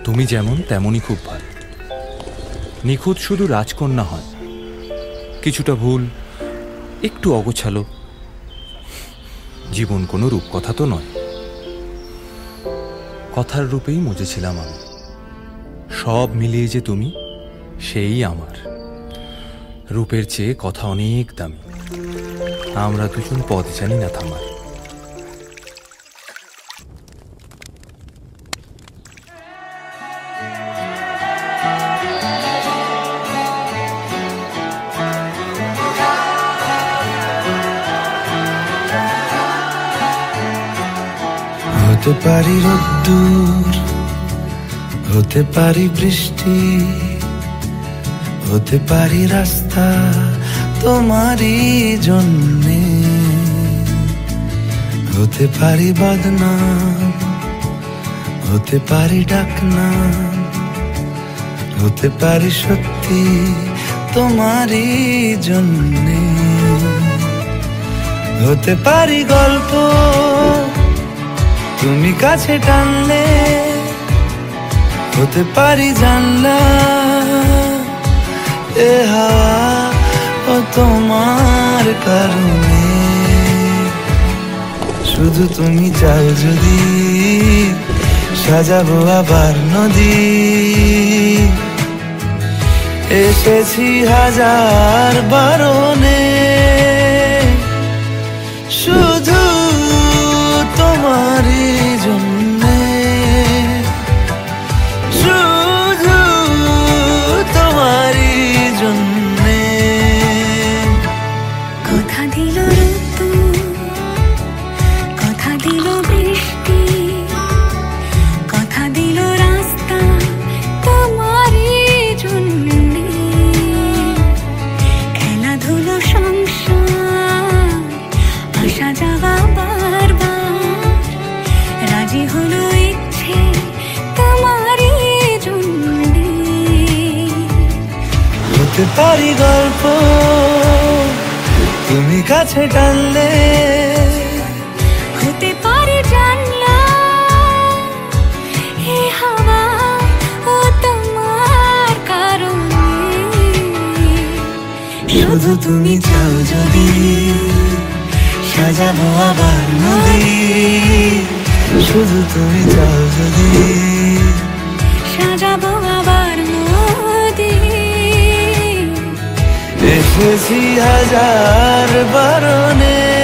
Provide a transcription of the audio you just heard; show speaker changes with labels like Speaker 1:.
Speaker 1: তুমি যেমন তেমনই খুব ভালো। নিখুঁত শুধু রাজকন্যা হয়, কিছুটা ভুল, একটু অগোছালো। জীবন কোনো রূপকথা তো নয়। কথার রূপেই মজেছিলাম আমি। সব মিলিয়ে যে তুমি, সেই আমার। রূপের চেয়ে কথা অনেক দামি। আমরা দুজন পথ জানি না থামার।
Speaker 2: হতে পারি রোদ্দুর, হতে পারি বৃষ্টি, হতে পারি রাস্তা তোমারই জন্যে, হতে পারি বদনাম, হতে পারি ডাকনাম, হতে পারি সত্যি তোমারই জন্যে, হতে পারি গল্প তুমি কাছে টানলে, হতে পারি জানলা এ হাওয়া ও তোমার কারণে। শুধু তুমি চাও যদি সাজাবো আবার নদী, এসেছি হাজার বারণে, শুধু তোমারই জন্যে, শুধু তোমারই জন্যে।
Speaker 3: কথা দিল ঋতু, কথা দিল বৃষ্টি, কথা দিল রাস্তা তোমারই জন্যে, খেলাধুলো সংসার আসা যাওয়া বারবার, রাজি হলো ইচ্ছে তোমারই জন্যে।
Speaker 2: হতে পারি গল্প তুমি কাছে টানলে,
Speaker 3: হতে পারে জানলা এ হাওয়া ও তোমার কারণে,
Speaker 2: শুধু তুমি চাও যদি সাজাবো আবার নদী, শুধু তুমি চাও যদি
Speaker 3: সাজাবো আবার নদী,
Speaker 2: এসেছি হাজার বারণে।